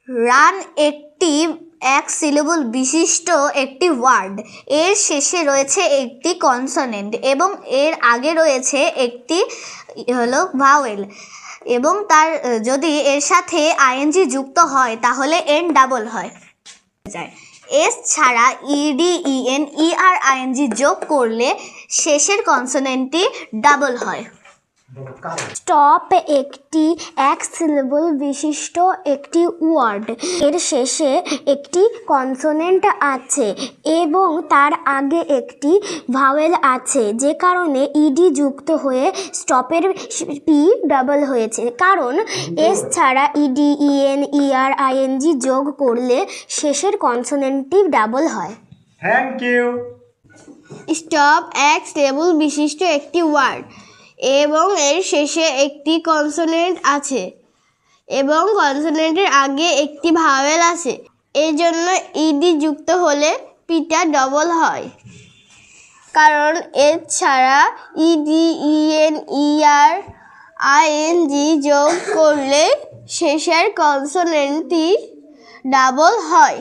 Run একটি এক syllable বিশিষ্ট একটি ওয়ার্ড। এর শেষে রয়েছে একটি কনসোনেন্ট এবং এর আগে রয়েছে একটি ভাওয়েল এবং তার যদি এর সাথে আইএনজি যুক্ত হয় তাহলে এন ডাবল হয় যায়। এস ছাড়া ইডি ইএন ইআর আইএনজি যোগ করলে শেষের কনসোনেন্টটি ডাবল হয়। স্টপ একটি এক সিলেবল বিশিষ্ট একটি ওয়ার্ড। এর শেষে একটি কনসোনেন্ট আছে এবং তার আগে একটি ভাওয়েল আছে, যে কারণে ইডি যুক্ত হয়ে স্টপের পি ডাবল হয়েছে। কারণ এস ছাড়া ইডি ইএন ইআর আইএনজি যোগ করলে শেষের কনসোনেন্টটি ডাবল হয়। Thank you. স্টপ এক সিলেবল বিশিষ্ট একটি ওয়ার্ড এবং এর শেষে একটি কনসোনেন্ট আছে এবং কনসোনেন্টের আগে একটি ভাওয়েল আছে, এর জন্য ইডি যুক্ত হলে পিটা ডবল হয়। কারণ এর ছাড়া ইডি ইএন ইআর আইএনজি যোগ করলে শেষের কনসোনেন্টটি ডাবল হয়।